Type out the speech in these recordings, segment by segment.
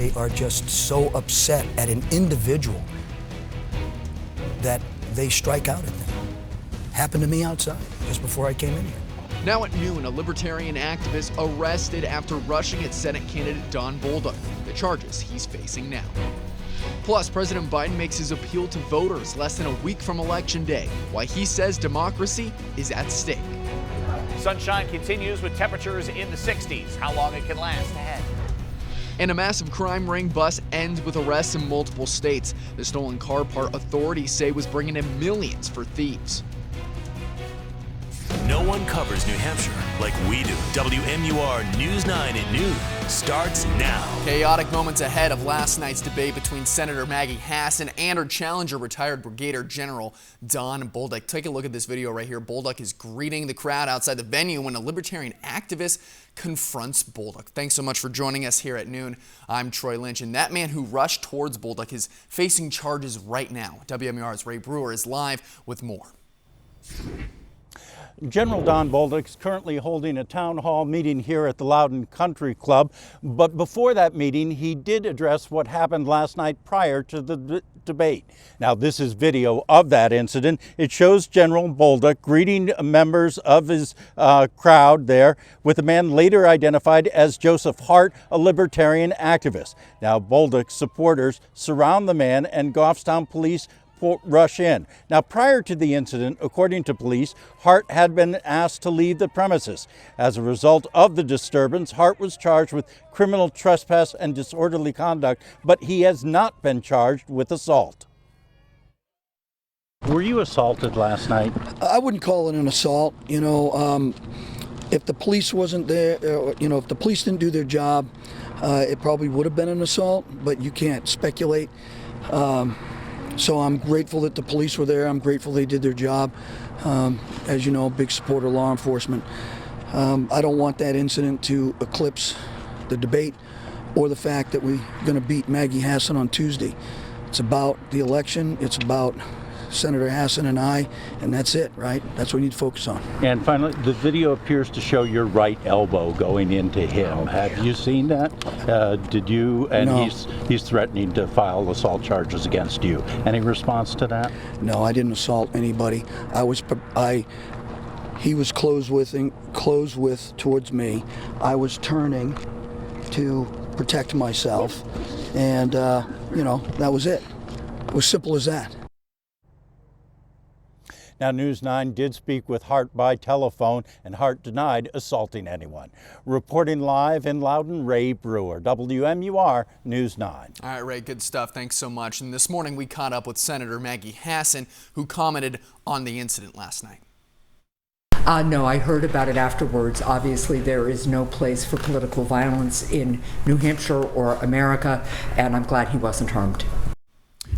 they are just so upset at an individual that they strike out at them. Happened to me outside just before I came in here. Now at noon, a libertarian activist arrested after rushing at Senate candidate Don Bolduc, the charges he's facing now. Plus, President Biden makes his appeal to voters less than a week from Election Day, why he says democracy is at stake. Sunshine continues with temperatures in the 60s. How long it can last ahead. And a massive crime ring bust ends with arrests in multiple states. The stolen car part authorities say was bringing in millions for thieves. No one covers New Hampshire like we do. WMUR News 9 at noon starts now. Chaotic moments ahead of last night's debate between Senator Maggie Hassan and her challenger, retired Brigadier General Don Bolduc. Take a look at this video right here. Bolduc is greeting the crowd outside the venue when a libertarian activist confronts Bolduc. Thanks so much for joining us here at noon. I'm Troy Lynch, and that man who rushed towards Bolduc is facing charges right now. WMUR's Ray Brewer is live with more. General Don Bolduc is currently holding a town hall meeting here at the Loudon Country Club. But before that meeting, he did address what happened last night prior to the debate. Now, this is video of that incident. It shows General Bolduc greeting members of his crowd there with a man later identified as Joseph Hart, a libertarian activist. Now, Bolduc's supporters surround the man and Goffstown police rush in. Now, prior to the incident, according to police, Hart had been asked to leave the premises. As a result of the disturbance, Hart was charged with criminal trespass and disorderly conduct, but he has not been charged with assault. Were you assaulted last night? I wouldn't call it an assault. You know, if the police wasn't there, if the police didn't do their job, it probably would have been an assault, but you can't speculate. So I'm grateful that the police were there. I'm grateful they did their job. As you know, big supporter of law enforcement. I don't want that incident to eclipse the debate or the fact that we're going to beat Maggie Hassan on Tuesday. It's about the election. It's about Senator Hassan and I, and that's it, right? That's what we need to focus on. And finally, the video appears to show your right elbow going into him. Have you seen that? Did you? And No. He's threatening to file assault charges against you. Any response to that? No, I didn't assault anybody. He was close with towards me. I was turning to protect myself, and that was it. It was simple as that. Now, News 9 did speak with Hart by telephone, and Hart denied assaulting anyone. Reporting live in Loudon, Ray Brewer, WMUR News 9. All right, Ray, good stuff. Thanks so much. And this morning we caught up with Senator Maggie Hassan, who commented on the incident last night. No, I heard about it afterwards. Obviously, there is no place for political violence in New Hampshire or America, and I'm glad he wasn't harmed.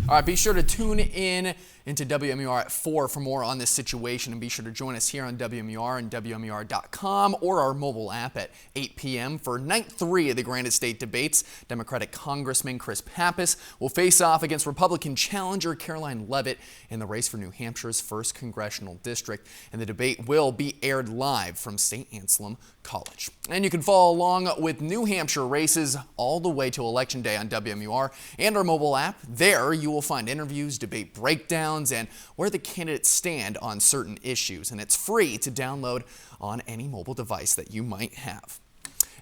All right, be sure to tune in into WMUR at 4 for more on this situation, and be sure to join us here on WMUR and WMUR.com or our mobile app at 8 p.m. for night 3 of the Granite State debates. Democratic Congressman Chris Pappas will face off against Republican challenger Caroline Leavitt in the race for New Hampshire's 1st congressional district, and the debate will be aired live from St. Anselm College. And you can follow along with New Hampshire races all the way to Election Day on WMUR and our mobile app. There you will find interviews, debate breakdowns, and where the candidates stand on certain issues. And it's free to download on any mobile device that you might have.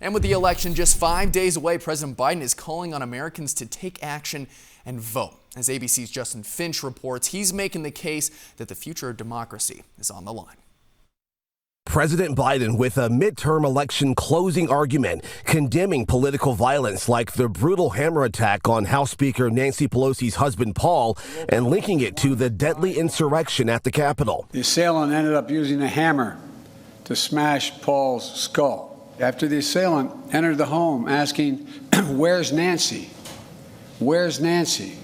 And with the election just 5 days away, President Biden is calling on Americans to take action and vote. As ABC's Justin Finch reports, he's making the case that the future of democracy is on the line. President Biden with a midterm election closing argument condemning political violence like the brutal hammer attack on House Speaker Nancy Pelosi's husband Paul and linking it to the deadly insurrection at the Capitol. The assailant ended up using a hammer to smash Paul's skull. After the assailant entered the home asking, "Where's Nancy? Where's Nancy?"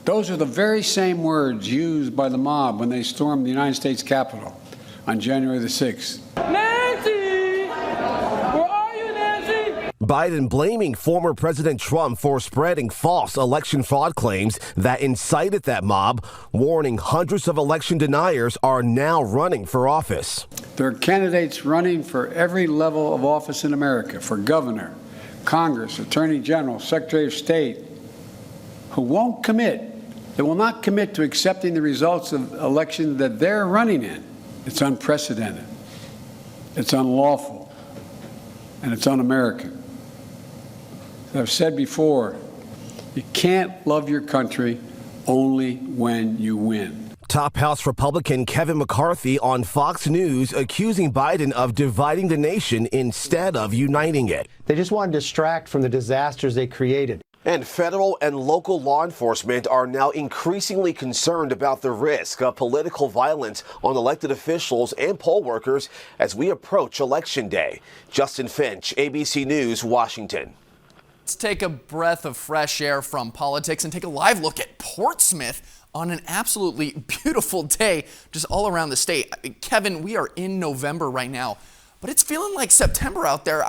Those are the very same words used by the mob when they stormed the United States Capitol on January the 6th. Nancy! Where are you, Nancy? Biden blaming former President Trump for spreading false election fraud claims that incited that mob, warning hundreds of election deniers are now running for office. There are candidates running for every level of office in America, for governor, Congress, Attorney General, Secretary of State, who won't commit, they will not commit to accepting the results of elections that they're running in. It's unprecedented, it's unlawful, and it's un-American. As I've said before, you can't love your country only when you win. Top House Republican Kevin McCarthy on Fox News accusing Biden of dividing the nation instead of uniting it. They just want to distract from the disasters they created. And federal and local law enforcement are now increasingly concerned about the risk of political violence on elected officials and poll workers as we approach Election Day. Justin Finch, ABC News, Washington. Let's take a breath of fresh air from politics and take a live look at Portsmouth on an absolutely beautiful day just all around the state. Kevin, we are in November right now, but it's feeling like September out there.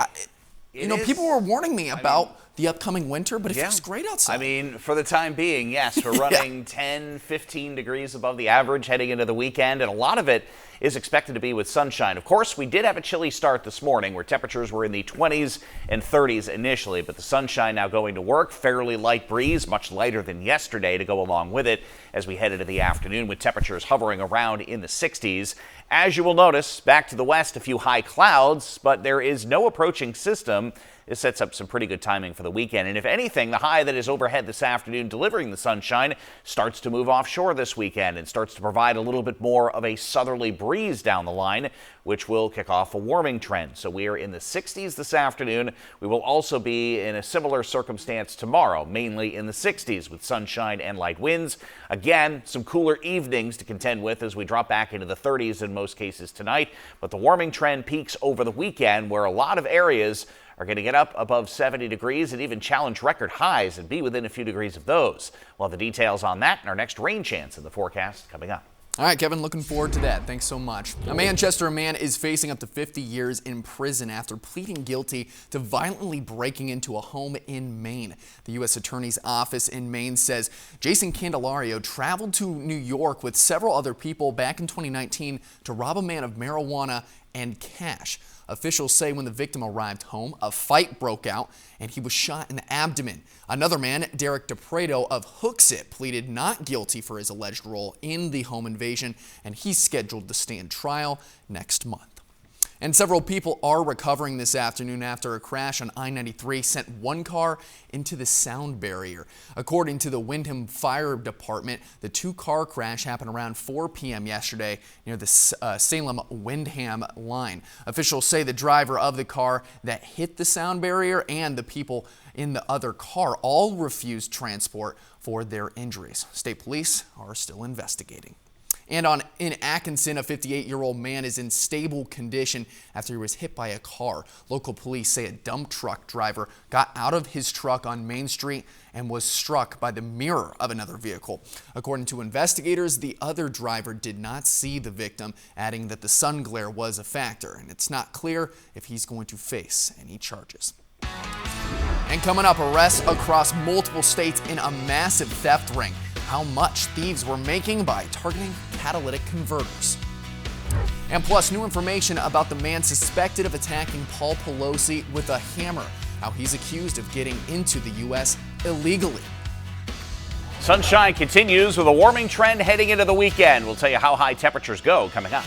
People were warning me about the upcoming winter, but it feels great outside. I mean, for the time being, yes, we're running 10, 15 degrees above the average heading into the weekend, and a lot of it is expected to be with sunshine. Of course, we did have a chilly start this morning where temperatures were in the 20s and 30s initially, but the sunshine now going to work. Fairly light breeze, much lighter than yesterday to go along with it as we head into the afternoon with temperatures hovering around in the 60s. As you will notice, back to the west, a few high clouds, but there is no approaching system. This sets up some pretty good timing for the weekend. And if anything, the high that is overhead this afternoon delivering the sunshine starts to move offshore this weekend and starts to provide a little bit more of a southerly breeze down the line, which will kick off a warming trend. So we are in the 60s this afternoon. We will also be in a similar circumstance tomorrow, mainly in the 60s with sunshine and light winds. Again, some cooler evenings to contend with as we drop back into the 30s in most cases tonight. But the warming trend peaks over the weekend where a lot of areas are going to get up above 70 degrees and even challenge record highs and be within a few degrees of those. We'll have the details on that and our next rain chance in the forecast coming up. All right, Kevin, looking forward to that. Thanks so much. A Manchester man is facing up to 50 years in prison after pleading guilty to violently breaking into a home in Maine. The U.S. Attorney's Office in Maine says Jason Candelario traveled to New York with several other people back in 2019 to rob a man of marijuana and cash. Officials say when the victim arrived home, a fight broke out and he was shot in the abdomen. Another man, Derek DePreto of Hooksett, pleaded not guilty for his alleged role in the home invasion, and he's scheduled to stand trial next month. And several people are recovering this afternoon after a crash on I-93 sent one car into the sound barrier. According to the Windham Fire Department, the two-car crash happened around 4 p.m. yesterday near the Salem-Windham line. Officials say the driver of the car that hit the sound barrier and the people in the other car all refused transport for their injuries. State police are still investigating. And in Atkinson, a 58-year-old man is in stable condition after he was hit by a car. Local police say a dump truck driver got out of his truck on Main Street and was struck by the mirror of another vehicle. According to investigators, the other driver did not see the victim, adding that the sun glare was a factor, and it's not clear if he's going to face any charges. And coming up, arrests across multiple states in a massive theft ring. How much thieves were making by targeting catalytic converters. And plus, new information about the man suspected of attacking Paul Pelosi with a hammer. How he's accused of getting into the U.S. illegally. Sunshine continues with a warming trend heading into the weekend. We'll tell you how high temperatures go coming up.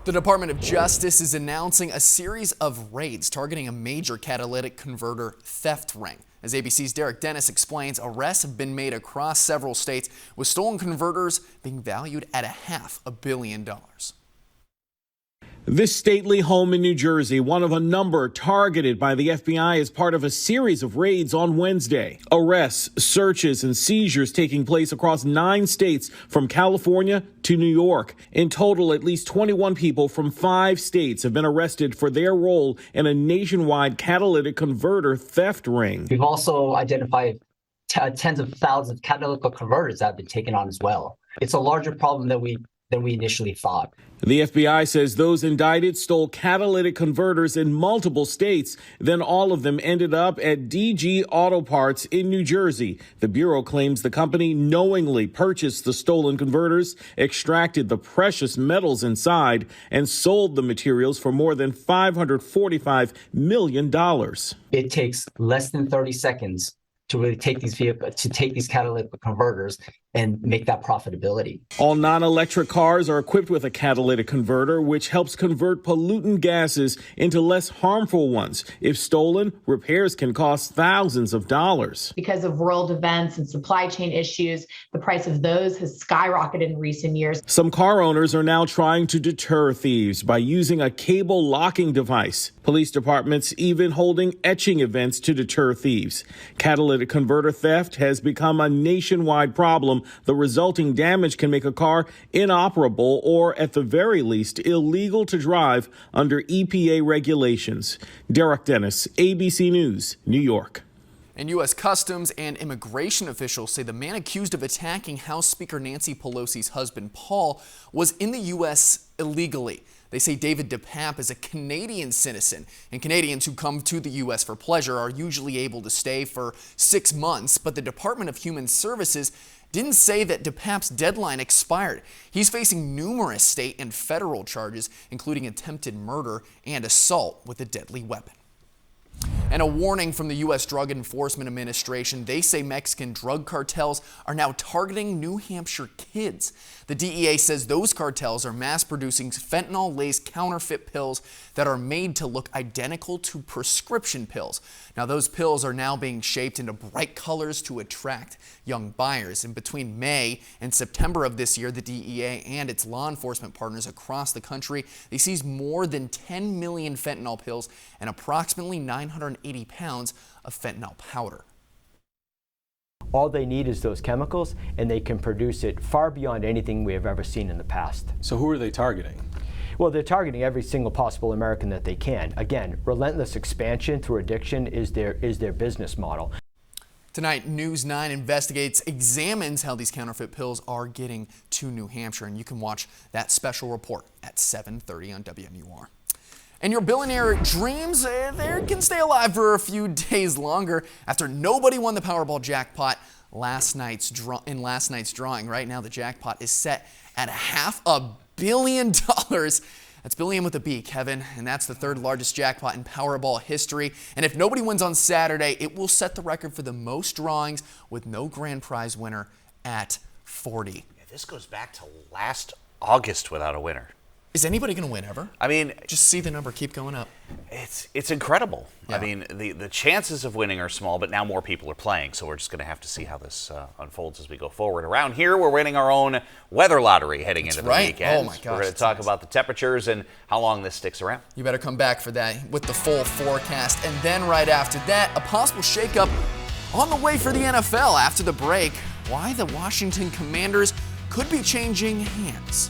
The Department of Justice is announcing a series of raids targeting a major catalytic converter theft ring. As ABC's Derek Dennis explains, arrests have been made across several states, with stolen converters being valued at $500 million. This stately home in New Jersey, one of a number targeted by the FBI as part of a series of raids on Wednesday. Arrests, searches, and seizures taking place across 9 states from California to New York. In total, at least 21 people from 5 states have been arrested for their role in a nationwide catalytic converter theft ring. We've also identified tens of thousands of catalytic converters that have been taken on as well. It's a larger problem than we initially thought. The FBI says those indicted stole catalytic converters in multiple states. Then all of them ended up at DG Auto Parts in New Jersey. The Bureau claims the company knowingly purchased the stolen converters, extracted the precious metals inside, and sold the materials for more than $545 million. It takes less than 30 seconds to really take these catalytic converters and make that profitability. All non-electric cars are equipped with a catalytic converter, which helps convert pollutant gases into less harmful ones. If stolen, repairs can cost thousands of dollars. Because of world events and supply chain issues, the price of those has skyrocketed in recent years. Some car owners are now trying to deter thieves by using a cable locking device. Police departments even holding etching events to deter thieves. Catalytic converter theft has become a nationwide problem. The resulting damage can make a car inoperable or, at the very least, illegal to drive under EPA regulations. Derek Dennis, ABC News, New York. And U.S. Customs and immigration officials say the man accused of attacking House Speaker Nancy Pelosi's husband, Paul, was in the U.S. illegally. They say David DePape is a Canadian citizen, and Canadians who come to the U.S. for pleasure are usually able to stay for 6 months, but the Department of Human Services didn't say that DePape's deadline expired. He's facing numerous state and federal charges, including attempted murder and assault with a deadly weapon. And a warning from the U.S. Drug Enforcement Administration. They say Mexican drug cartels are now targeting New Hampshire kids. The DEA says those cartels are mass-producing fentanyl-laced counterfeit pills that are made to look identical to prescription pills. Now, those pills are now being shaped into bright colors to attract young buyers. And between May and September of this year, the DEA and its law enforcement partners across the country, they seized more than 10 million fentanyl pills and approximately 980 pounds of fentanyl powder. All they need is those chemicals, and they can produce it far beyond anything we have ever seen in the past. So who are they targeting? Well, they're targeting every single possible American that they can. Again, relentless expansion through addiction is their business model. Tonight, News 9 examines how these counterfeit pills are getting to New Hampshire, and you can watch that special report at 7:30 on WMUR. And your billionaire dreams, they can stay alive for a few days longer after nobody won the Powerball jackpot in last night's drawing. Right now, the jackpot is set at $500 million. That's billion with a B, Kevin, and that's the third largest jackpot in Powerball history. And if nobody wins on Saturday, it will set the record for the most drawings with no grand prize winner at 40. Yeah, this goes back to last August without a winner. Is anybody going to win ever? I mean, just see the number keep going up. It's incredible. Yeah. I mean, the chances of winning are small, but now more people are playing, so we're just going to have to see how this unfolds as we go forward. Around here, we're winning our own weather lottery heading into the weekend. Oh my gosh, we're going to talk about the temperatures and how long this sticks around. You better come back for that with the full forecast. And then right after that, a possible shakeup on the way for the NFL after the break. Why the Washington Commanders could be changing hands.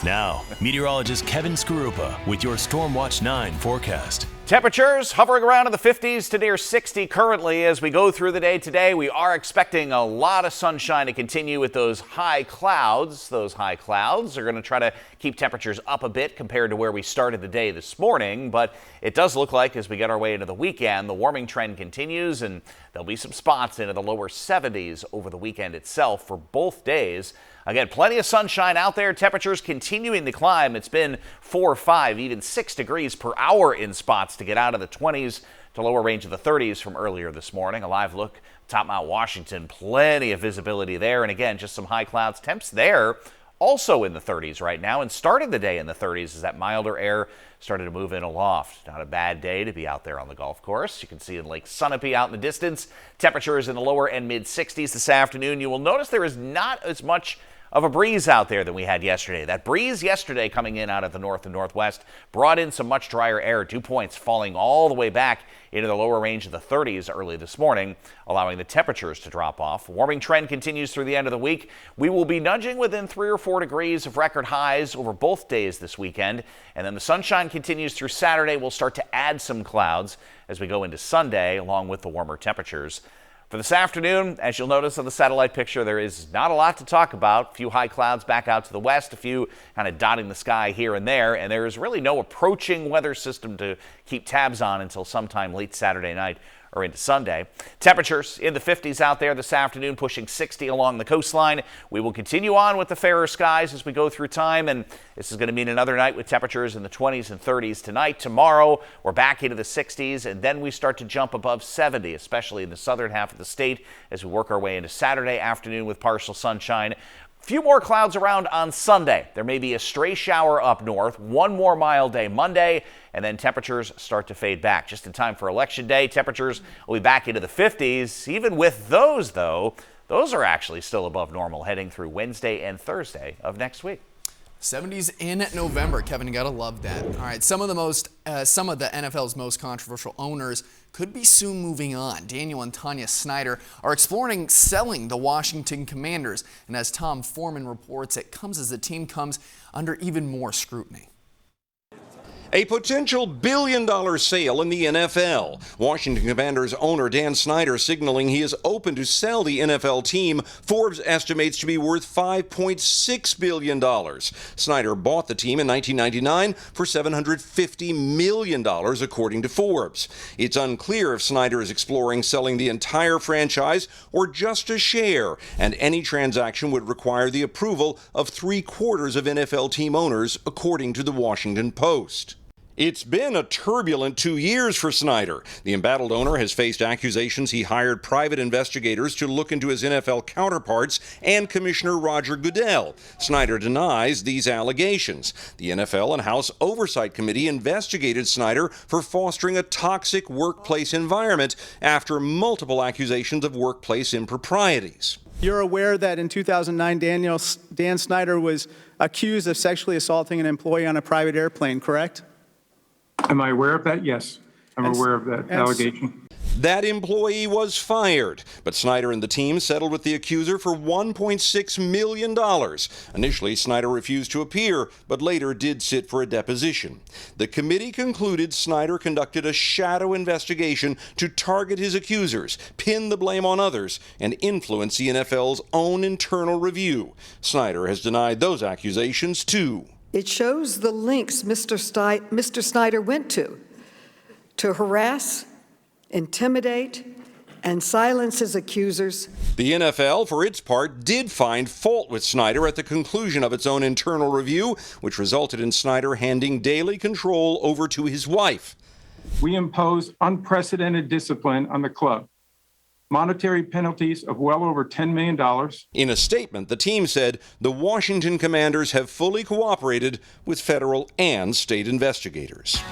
Now, meteorologist Kevin Skarupa with your Storm Watch 9 forecast. Temperatures hovering around in the 50s to near 60 currently as we go through the day today. We are expecting a lot of sunshine to continue with those high clouds. Those high clouds are going to try to keep temperatures up a bit compared to where we started the day this morning. But it does look like as we get our way into the weekend, the warming trend continues and there'll be some spots into the lower 70s over the weekend itself for both days. Again, plenty of sunshine out there. Temperatures continuing to climb. It's been 4, 5, even 6 degrees per hour in spots to get out of the 20s to lower range of the 30s from earlier this morning. A live look top Mount Washington. Plenty of visibility there. And again, just some high clouds. Temps there also in the 30s right now and started the day in the 30s as that milder air started to move in aloft. Not a bad day to be out there on the golf course. You can see in Lake Sunapee out in the distance. Temperatures in the lower and mid 60s this afternoon. You will notice there is not as much of a breeze out there than we had yesterday. That breeze yesterday coming in out of the north and northwest brought in some much drier air. Dew points falling all the way back into the lower range of the 30s early this morning, allowing the temperatures to drop off. Warming trend continues through the end of the week. We will be nudging within 3 or 4 degrees of record highs over both days this weekend. And then the sunshine continues through Saturday. We'll start to add some clouds as we go into Sunday, along with the warmer temperatures. For this afternoon, as you'll notice on the satellite picture, there is not a lot to talk about. A few high clouds back out to the west, a few kind of dotting the sky here and there, and there is really no approaching weather system to keep tabs on until sometime late Saturday night or into Sunday. Temperatures in the 50s out there this afternoon, pushing 60 along the coastline. We will continue on with the fairer skies as we go through time, and this is going to mean another night with temperatures in the 20s and 30s tonight. Tomorrow, we're back into the 60s, and then we start to jump above 70, especially in the southern half of the state as we work our way into Saturday afternoon with partial sunshine. Few more clouds around on Sunday. There may be a stray shower up north, one more mild day Monday, and then temperatures start to fade back. Just in time for Election Day, temperatures will be back into the 50s. Even with those, though, those are actually still above normal heading through Wednesday and Thursday of next week. 70s in November. Kevin, you gotta love that. All right, some of the NFL's most controversial owners could be soon moving on. Daniel and Tanya Snyder are exploring selling the Washington Commanders, and as Tom Foreman reports, it comes as the team comes under even more scrutiny. A potential billion-dollar sale in the NFL. Washington Commanders owner Dan Snyder signaling he is open to sell the NFL team Forbes estimates to be worth $5.6 billion. Snyder bought the team in 1999 for $750 million, according to Forbes. It's unclear if Snyder is exploring selling the entire franchise or just a share, and any transaction would require the approval of 3/4 of NFL team owners, according to the Washington Post. It's been a turbulent 2 years for Snyder. The embattled owner has faced accusations he hired private investigators to look into his NFL counterparts and Commissioner Roger Goodell. Snyder denies these allegations. The NFL and House Oversight Committee investigated Snyder for fostering a toxic workplace environment after multiple accusations of workplace improprieties. You're aware that in 2009, Dan Snyder was accused of sexually assaulting an employee on a private airplane, correct? Am I aware of that? Yes, I'm aware of that allegation. That employee was fired, but Snyder and the team settled with the accuser for $1.6 million. Initially, Snyder refused to appear, but later did sit for a deposition. The committee concluded Snyder conducted a shadow investigation to target his accusers, pin the blame on others, and influence the NFL's own internal review. Snyder has denied those accusations, too. It shows the links Mr. Snyder went to harass, intimidate, and silence his accusers. The NFL, for its part, did find fault with Snyder at the conclusion of its own internal review, which resulted in Snyder handing daily control over to his wife. We impose unprecedented discipline on the club. Monetary penalties of well over $10 million. In a statement, the team said the Washington Commanders have fully cooperated with federal and state investigators.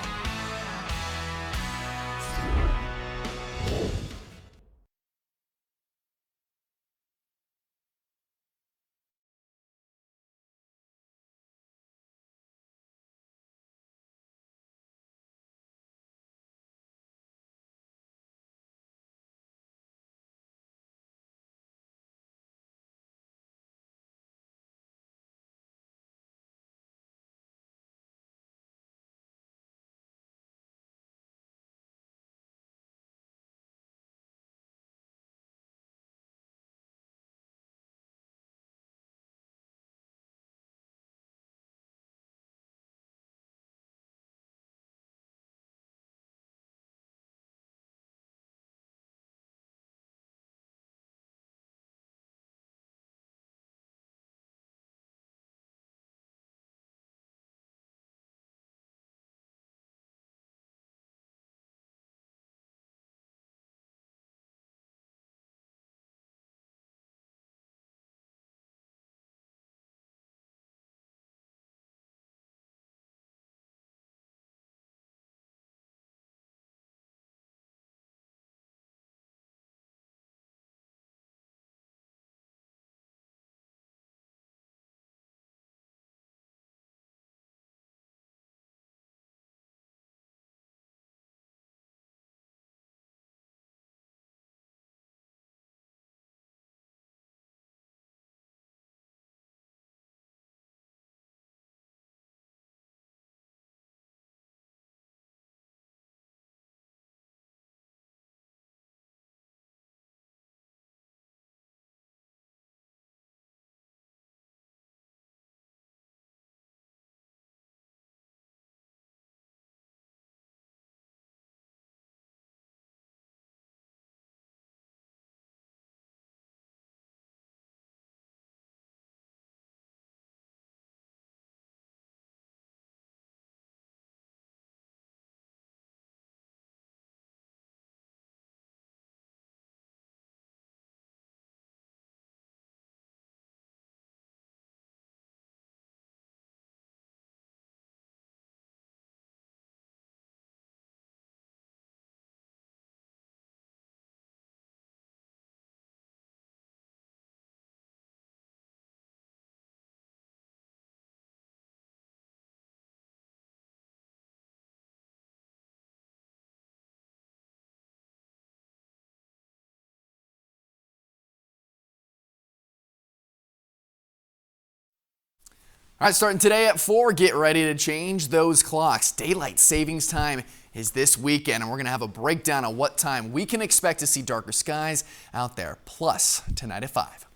All right, starting today at 4, get ready to change those clocks. Daylight savings time is this weekend, and we're going to have a breakdown of what time we can expect to see darker skies out there. Plus, tonight at 5.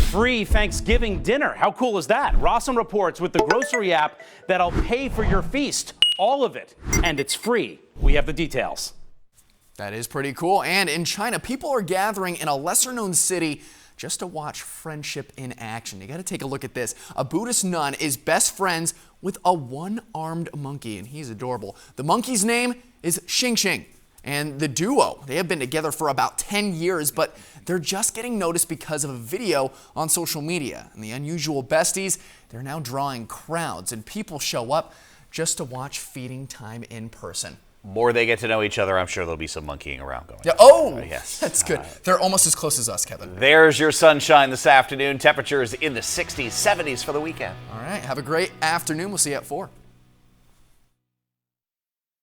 Free Thanksgiving dinner. How cool is that? Rawson reports with the grocery app that'll pay for your feast. All of it. And it's free. We have the details. That is pretty cool. And in China, people are gathering in a lesser-known city just to watch friendship in action. You got to take a look at this. A Buddhist nun is best friends with a one-armed monkey, and he's adorable. The monkey's name is Xing Xing, and the duo, they have been together for about 10 years, but they're just getting noticed because of a video on social media. And the unusual besties, they're now drawing crowds, and people show up just to watch feeding time in person. More they get to know each other, I'm sure there'll be some monkeying around going on. Oh, yes. That's good. They're almost as close as us, Kevin. There's your sunshine this afternoon. Temperatures in the 60s, 70s for the weekend. All right, have a great afternoon. We'll see you at 4.